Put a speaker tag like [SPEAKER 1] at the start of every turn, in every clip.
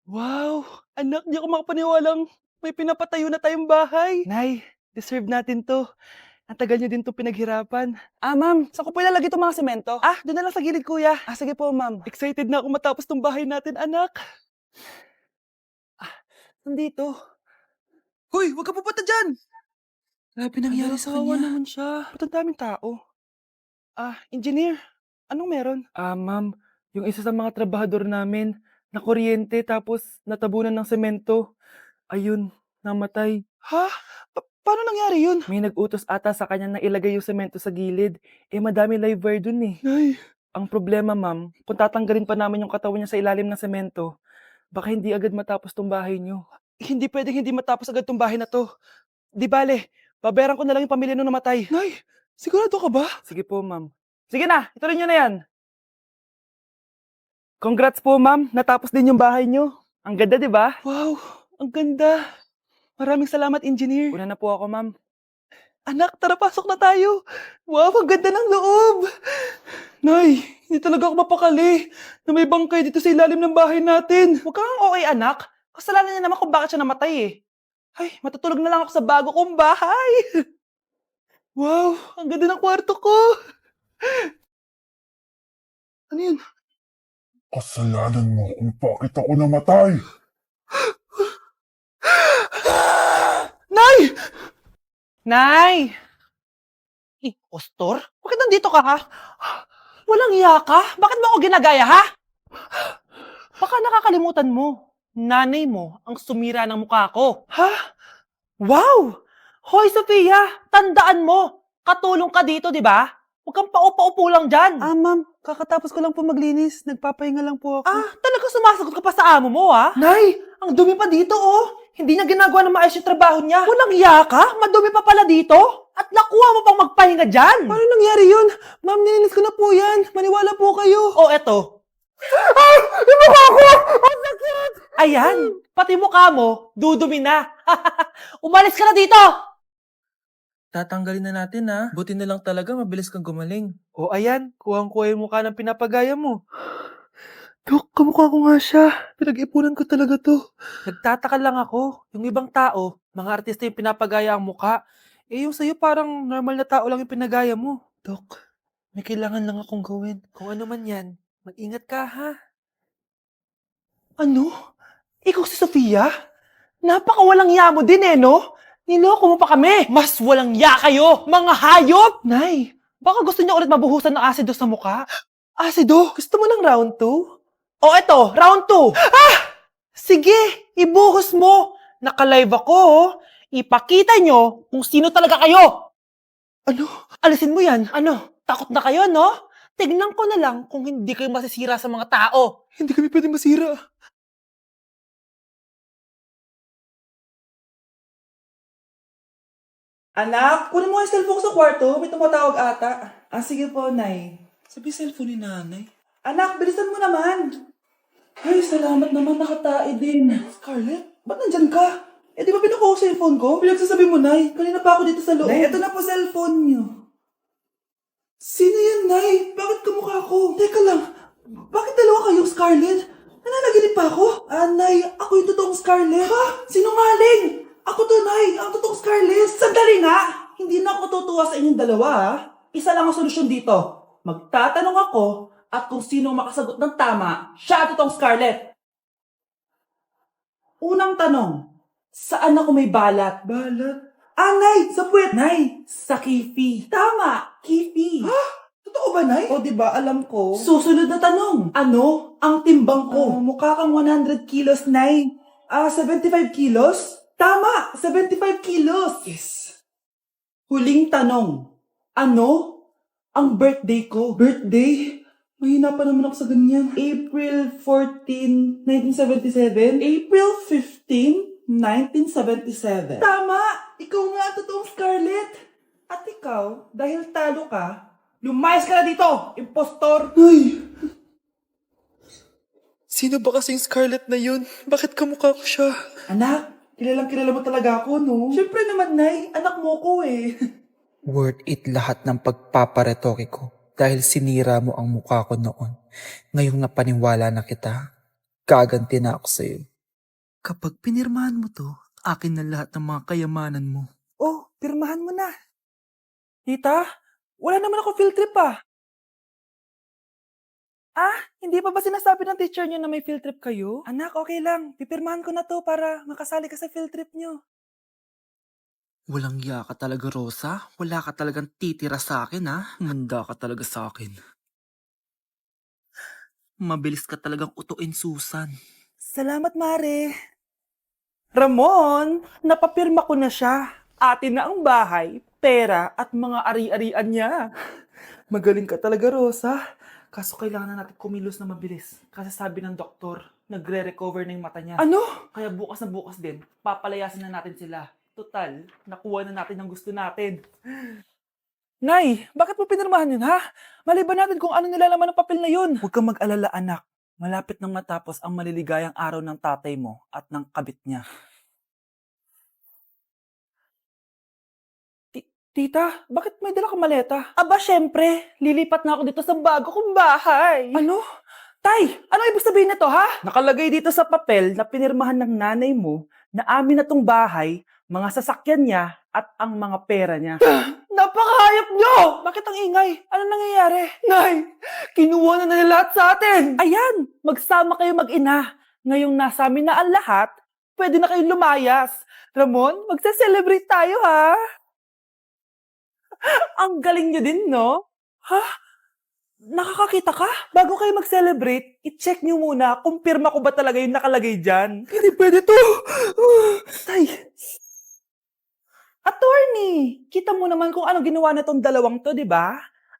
[SPEAKER 1] Wow! Anak, di ako makapaniwalang may pinapatayo na tayong bahay. Nay, deserve natin 'to. Ang tagal niyo din 'tong pinaghirapan. Ma'am, saan ko po ilalagay 'tong mga semento? Do'n na lang sa gilid, kuya. Sige po, ma'am. Excited na ako matapos 'tong bahay natin, anak. Nandito. Hoy, huwag ka pupunta diyan! Grabe nangyari sa kanya. Kawawa naman siya. Ba't ang daming tao? Engineer, anong meron? Ma'am, yung isa sa mga trabahador namin nakuryente tapos natabunan ng semento. Ayun, namatay. Ha? Paano nangyari yun? May nag-utos ata sa kanya na ilagay yung semento sa gilid. Madami live wire dun eh. Nay. Ang problema, ma'am, kung tatanggalin pa namin yung katawan niya sa ilalim ng semento, baka hindi agad matapos tong bahay niyo. Hindi pwedeng hindi matapos agad tong bahay na to. Di bale, babayaran ko na lang yung pamilya nung namatay. Nay, sigurado ka ba? Sige po, ma'am. Sige na, ituloy niyo na yan. Congrats po, ma'am. Natapos din yung bahay niyo. Ang ganda, di ba? Wow, ang ganda. Maraming salamat, engineer. Una na po ako, ma'am. Anak, tara pasok na tayo. Wow, ang ganda ng loob. Nay, hindi talaga ako mapakali na may bangkay dito sa ilalim ng bahay natin. Huwag kang okay, anak. Kasalanan niya naman kung bakit siya namatay eh. Ay, matutulog na lang ako sa bago kong bahay. Wow, ang ganda ng kwarto ko. Ano yun?
[SPEAKER 2] Kasalanan mo kung bakit ako namatay.
[SPEAKER 1] Nay! Nay! Impostor? Bakit nandito ka, ha? Walang iya ka? Bakit mo ako ginagaya, ha? Baka nakakalimutan mo. Nanay mo ang sumira ng mukha ko. Ha? Wow! Hoy, Sofia! Tandaan mo! Katulong ka dito, di ba? Huwag kang paupa-upo lang dyan. Ma'am. Kakatapos ko lang po maglinis. Nagpapahinga lang po ako. Talaga sumasagot ka pa sa amo mo, ha? Nay! Ang dumi pa dito, oh! Hindi niya ginagawa ng maayos yung trabaho niya. Walang iya ka? Madumi pa pala dito? At nakuha mo pang magpahinga dyan? Paano nangyari yun? Ma'am, nilinis ko na po yan. Maniwala po kayo. Oh, eto. Yung mukha ko! Ang sakit! Ayan, pati mukha mo, dudumi na. Umalis ka na dito!
[SPEAKER 3] Tatanggalin na natin ha. Buti na lang talaga mabilis kang gumaling.
[SPEAKER 1] O ayan, kuhang-kuha yung mukha ng pinapagaya mo. Dok, kamukha ko nga siya. Pinag-ipunan ko talaga to. Nagtataka lang ako. Yung ibang tao, mga artista yung pinapagaya ang mukha. Yung sa'yo parang normal na tao lang yung pinagaya mo. Dok, may kailangan lang akong gawin. Kung ano man yan, mag-ingat ka ha. Ano? Ikaw si Sofia? Napakawalang ya mo din no? Niloko mo pa kami! Mas walang ya kayo, mga hayop! Nay, baka gusto niyo ulit mabuhusan ng asido sa mukha? Asido? Gusto mo ng round 2? O eto, round 2! Sige, ibuhos mo! Naka-live ako, oh. Ipakita nyo kung sino talaga kayo! Ano? Alisin mo yan. Ano? Takot na kayo, no? Tignan ko na lang kung hindi kayo masisira sa mga tao. Hindi kami pwede masira. Anak, kunin mo yung cellphone ko sa kwarto. May tumatawag ata. Sige po, Nay.
[SPEAKER 3] Sabi cellphone ni nanay.
[SPEAKER 1] Anak, bilisan mo naman. Ay, salamat naman. Nakatae din. Scarlett, ba't nandyan ka? Di ba pinukuha ko sa cellphone ko? Pinagsasabi mo, Nay. Kanina pa ako dito sa loob. Nay, ito na po cellphone niyo. Sino yan, Nay? Bakit kamukha ko? Teka lang. Bakit dalawa kayong Scarlett? Nananaginip pa ako? Nay, ako yung totoong Scarlett. Ha? Sinungaling! Ako to, Nay. Ang totoong Scarlett. Sandali nga! Hindi na ako tutuwa sa inyong dalawa, ha? Isa lang ang solusyon dito. Magtatanong ako at kung sino makasagot ng tama, siya ang totoong Scarlett. Unang tanong, saan ako may balat? Balat? Nay, sa puwet. Nay, sa kifi. Tama, kifi. Ha? Totoo ba, Nay? O, diba, alam ko. Susunod na tanong. Ano ang timbang ko? Mukha kang 100 kilos, Nay. 75 kilos? Tama, 75 kilos. Yes. Huling tanong. Ano ang birthday ko? Birthday? Mahina pa naman ako sa ganyan. April 14, 1977? April 15, 1977. Tama! Ikaw nga ang totoong Scarlett. At ikaw, dahil talo ka, lumayas ka na dito, impostor! Ay! Sino ba kasing Scarlett na yun? Bakit kamukha ko siya? Anak, kilala mo talaga ako, no? Siyempre naman, Nay. Anak mo ko eh.
[SPEAKER 3] Worth it lahat ng pagpaparetoke ko dahil sinira mo ang mukha ko noon. Ngayong napaniwala na kita, gaganti na ako sa'yo. Kapag pinirmahan mo to, akin na lahat ng mga kayamanan mo.
[SPEAKER 1] Oh, pirmahan mo na. Tita, wala naman ako field trip ah. Hindi pa ba sinasabi ng teacher niyo na may field trip kayo? Anak, okay lang. Pipirmahan ko na to para makasali ka sa field trip niyo.
[SPEAKER 3] Walang iya ka talaga, Rosa. Wala ka talagang titira sa akin, ha? Manda ka talaga sa akin. Mabilis ka talagang utuin, Susan.
[SPEAKER 1] Salamat, Mare. Ramon, napapirma ko na siya. Atin na ang bahay, pera at mga ari-arian niya. Magaling ka talaga, Rosa. Kaso kailangan na natin kumilos na mabilis. Kasi sabi ng doktor, nagre-recover na yung mata niya. Ano? Kaya bukas na bukas din, papalayasin na natin sila. Total, nakuha na natin ang gusto natin. Nay, bakit mo pinirmahan yun, ha? Maliban natin kung ano nilalaman ng papel na yun. Huwag kang mag-alala, anak. Malapit nang matapos ang maliligayang araw ng tatay mo at ng kabit niya. Tita, bakit may dala kang maleta? Aba, syempre. Lilipat na ako dito sa bago kong bahay. Ano? Tay, ano ibig sabihin nito, ha? Nakalagay dito sa papel na pinirmahan ng nanay mo na amin na tong bahay, mga sasakyan niya, at ang mga pera niya. Napakahayop nyo! Bakit ang ingay? Ano nangyayari? Nay, kinuha na nila lahat sa atin! Ayan, magsama kayo mag-ina. Ngayong nasa amin na ang lahat, pwede na kayong lumayas. Ramon, magsa-celebrate tayo, ha? Ang galing nyo din, no? Ha? Nakakakita ka? Bago kayo mag-celebrate, i-check nyo muna kung pirma ko ba talaga yung nakalagay dyan. Hindi pwede to! Tay! Attorney! Kita mo naman kung anong ginawa na tong dalawang to, di ba?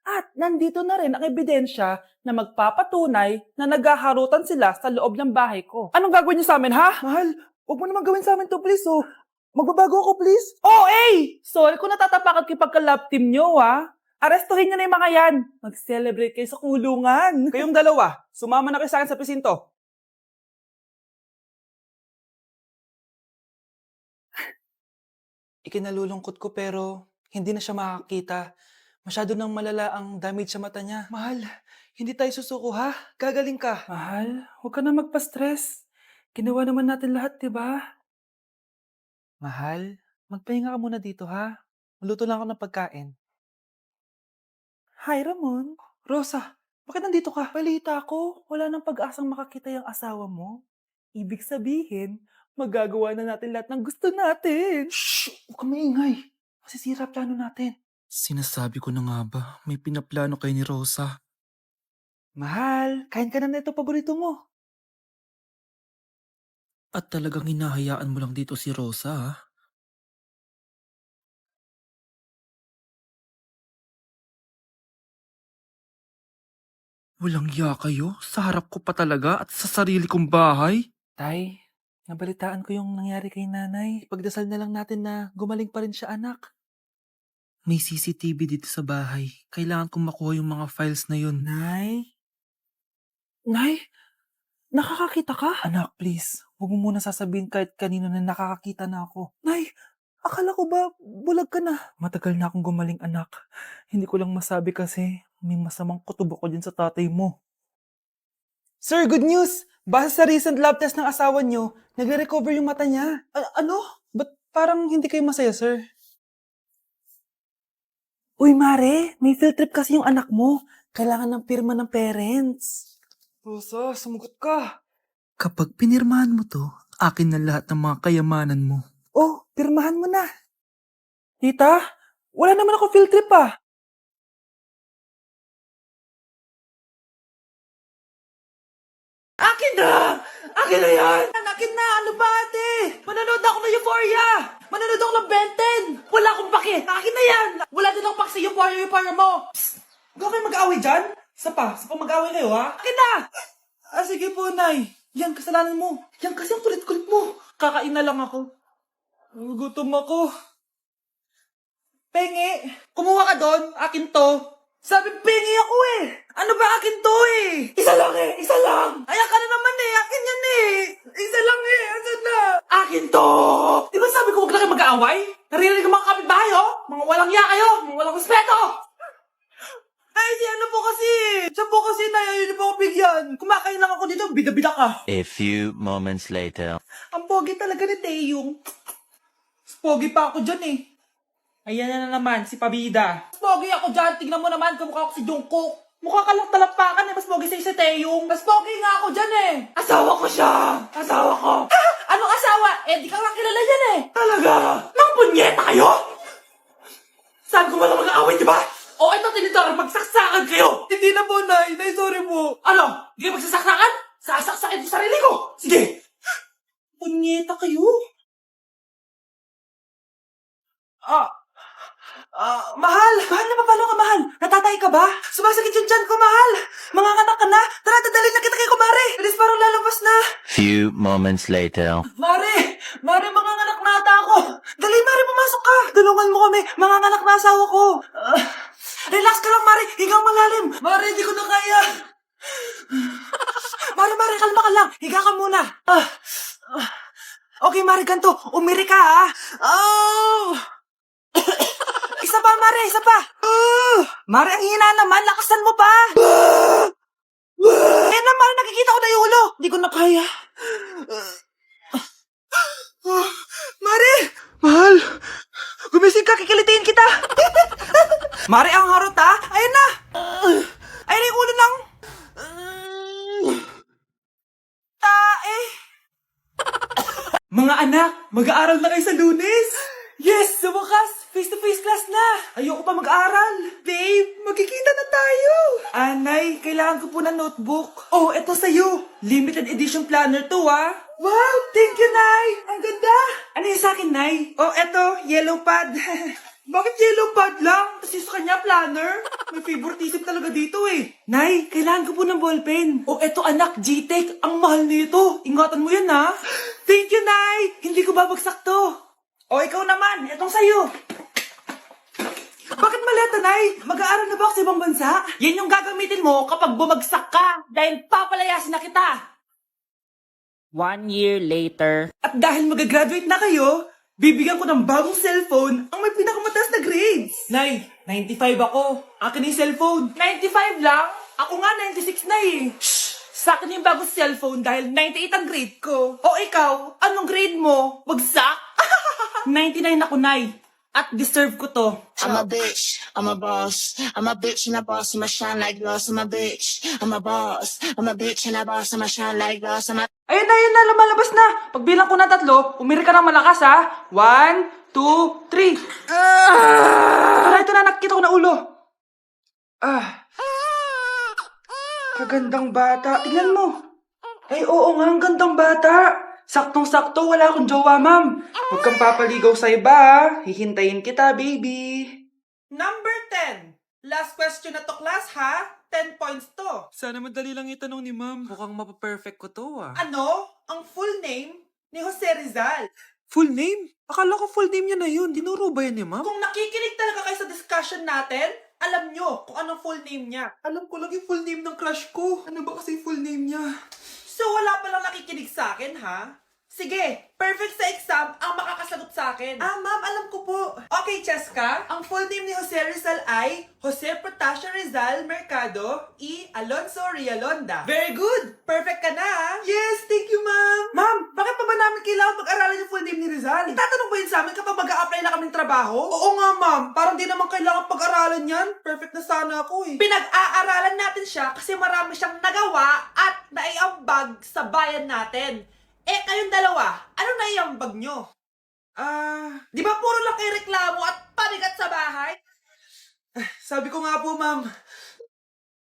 [SPEAKER 1] At nandito na rin ang ebidensya na magpapatunay na naghaharutan sila sa loob ng bahay ko. Anong gagawin niyo sa amin, ha? Mahal, huwag mo naman gawin sa amin to, please, oh. Magbabago ako, please. Oh, sorry kung natatapakan kayo pagka-love team nyo, ha? Arestuhin nyo na yung mga yan. Mag-celebrate kayo sa kulungan. Kayong dalawa, sumama na kayo sa akin sa presinto. Ikinalulungkot ko pero hindi na siya makakita. Masyado nang malala ang damage sa mata niya. Mahal, hindi tayo susuko ha? Gagaling ka. Mahal, huwag ka na magpa-stress. Ginawa naman natin lahat, di ba? Mahal, magpahinga ka muna dito ha. Maluto lang ako ng pagkain. Hi, Ramon. Rosa, bakit nandito ka? Balita ko, wala nang pag-asang makakita yung asawa mo. Ibig sabihin, magagawa na natin lahat ng gusto natin. Shh! Huwag kang maingay. Masisira plano natin.
[SPEAKER 3] Sinasabi ko na nga ba, may pinaplano kay ni Rosa.
[SPEAKER 1] Mahal, kain ka na nito paborito mo.
[SPEAKER 3] At talagang hinahayaan mo lang dito si Rosa, ha? Walang iya kayo? Sa harap ko pa talaga at sa sarili kong bahay?
[SPEAKER 1] Tay, nabalitaan ko yung nangyari kay nanay. Pagdasal na lang natin na gumaling pa rin siya, anak.
[SPEAKER 3] May CCTV dito sa bahay. Kailangan kong makuha yung mga files na yun.
[SPEAKER 1] Nay? Nay? Nakakakita ka? Anak, please. Huwag mo muna sasabihin kahit kanino na nakakakita na ako. Nay, akala ko ba bulag ka na? Matagal na akong gumaling, anak. Hindi ko lang masabi kasi may masamang kutob ko din sa tatay mo. Sir, good news! Base sa recent lab test ng asawa niyo, nagre-recover yung mata niya. Ano? Ba't parang hindi kayo masaya, sir? Uy, Mare, may field trip kasi yung anak mo. Kailangan ng pirma ng parents. Rosa, sumugot ka.
[SPEAKER 3] Kapag pinirmahan mo to, akin na lahat ng mga kayamanan mo.
[SPEAKER 1] Oh, pirmahan mo na. Tita, wala naman ako field trip ah. Akin na! Akin na yan! Akin na! Ano ba ate? Manonood ako ng Euphoria! Manonood ako ng Ben 10! Wala akong pake! Akin na yan! Wala din akong pake sa Euphoria mo! Psst! Huwag kayo mag-away dyan? Isa pa mag-away kayo ha? Akin na! Sige po, Nay. Yan, kasalanan mo. Yan kasi ang kulit-kulit mo. Kakain na lang ako. Gutom ako. Pengi! Kumuha ka doon! Akin to! Sabi, pengi ako eh! Ano ba akin to eh? Isa lang eh! Isa lang! Ayan ka na naman eh! Akin yan eh! Isa lang eh! Asan na? Akin to! Di ba sabi ko huwag na kayo mag-aaway? Naririnig ang mga kapitbahay oh! Mga walang iya kayo! Mga walang respeto! Ay, si ano po kasi? Siya po kasi tayo, yun po ako bigyan. Kumakain lang ako dito, bida-bida ka.
[SPEAKER 4] A few moments later.
[SPEAKER 1] Ang pogi talaga ni Taeyong. Pogi pa ako dyan eh. Ayan na naman, si Pabida. Mas pogi ako dyan, tignan mo naman, kamukha ako si Jungkook. Mukha ka lang talampakan eh, mas pogi sa'yo si Taeyong. Mas pogi nga ako dyan eh. Asawa ko siya! Asawa ko! Anong asawa? Eh, di ka lang kilala yan eh. Talaga? Mga punyeta kayo? Saan ko ba na mag-aaway, di ba? O, ito tinitor, magsaksakan kayo! Hindi na po, Nay. Nay, sorry po. Ano? Hindi ka magsasaksakan? Sasaksakin ko sarili ko! Sige! Punyeta kayo? Mahal! Mahal na paano ka, mahal? Natatay ka ba? Sumasakit yung tiyan ko, mahal! Mga anak ka na! Tara, dadalhin na kita kay kumare! Bilis parang lalabas na!
[SPEAKER 4] Few moments later.
[SPEAKER 1] Mare! Mare, mga anak na ata ako! Dali, Mare, pumasok ka! Tulungan mo kami! Mga anak na asawa ko! Relax ka lang, Mare! Higang malalim! Mare, hindi ko na kaya! Mare, kalma ka lang! Higa ka muna! Okay, Mare, ganito. Umiri ka, ha? Isa pa, Mare, isa pa! Mare, ang hina naman! Lakasan mo pa! Eh na, Mare, nakikita ko na yung ulo! Hindi ko na kaya. Mare! Mahal! Gumising ka, kikilitiin kita! Mare, ang harot ha! Ayun na! Ayun na yung ulo ng... Tae! Mga anak, mag-aaral na kayo sa Lunes! Yes! Sa wakas! Face-to-face class na! Ayoko pa mag-aaral! Babe, magkikita na tayo! Anay, kailangan ko po ng notebook. Oh, eto sa'yo! Limited edition planner to, ah! Wow! Thank you, Nay! Ang ganda! Ano yung sa'kin, Nay? Oh, eto, yellow pad. Bakit yellow pad lang? Kasi sa kanya, planner. May favoritism talaga dito eh. Nay, kailangan ko po ng ballpen. Oh, eto anak, G-Tech. Ang mahal nito. Ingatan mo yan, ha? Thank you, Nay! Hindi ko babagsak to. O, ikaw naman. Etong sa'yo. Bakit maleta, Nay? Mag-aaral na ba ako sa ibang bansa? Yan yung gagamitin mo kapag bumagsak ka. Dahil papalayasin na kita.
[SPEAKER 3] 1 year later.
[SPEAKER 1] At dahil mag-graduate na kayo, bibigyan ko ng bagong cellphone ang may pinakamataas na grades. Nay, 95 ako. Akin yung cellphone. 95 lang? Ako nga 96 na eh. Shh! Sa akin yung bagong cellphone dahil 98 ang grade ko. O ikaw, anong grade mo? Bagsak? 99 ako, Nay. At deserve ko to.
[SPEAKER 5] I'm a bitch, I'm a boss. I'm a bitch and a boss, I'ma shine like gloss. I'm a bitch, I'm a boss. I'm a bitch and a boss, I'ma shine like gloss. I'm a
[SPEAKER 1] Ayun na, lumalabas na. Pagbilang ko na 3, umiri ka ng malakas ha. 1, 2, 3. Ito na, nakikita ko na ulo. Kagandang bata. Tingnan mo. Ay, oo nga, ang gandang bata. Saktong-sakto, wala akong jowa, ma'am. Huwag kang papaligaw sa iba, ha? Hihintayin kita, baby. Number 10. Last question na to, class, ha? 10 points to.
[SPEAKER 3] Sana madali lang itanong ni ma'am. Mukhang mapaperfect ko to ah.
[SPEAKER 1] Ano? Ang full name ni Jose Rizal.
[SPEAKER 3] Full name? Akala ko full name niya na yun. Dinuro ba yan ni ma'am?
[SPEAKER 1] Kung nakikinig talaga kayo sa discussion natin, alam nyo kung anong full name niya. Alam ko lang yung full name ng crush ko. Ano ba kasi full name niya? So wala palang nakikinig sa akin, ha? Sige, perfect sa exam ang makakasagot sa akin. Ma'am, alam ko po. Okay, Cheska, ang full name ni Jose Rizal ay Jose Protasio Rizal Mercado y Alonso Rialonda. Very good! Perfect ka na, ha? Yes, thank you, ma'am. Ma'am, bakit pa ba namin kailangan pag-aralan yung full name ni Rizal? Itatanong ba yun sa amin kapag mag-a-apply na kaming trabaho? Oo nga, ma'am. Parang di naman kailangan pag-aralan yan. Perfect na sana ako, eh. Pinag-aaralan natin siya kasi marami siyang nagawa at naiambag sa bayan natin. Eh, kayong dalawa, ano naiambag nyo? Di ba puro lang kayo reklamo at panigat sa bahay? Sabi ko nga po, ma'am,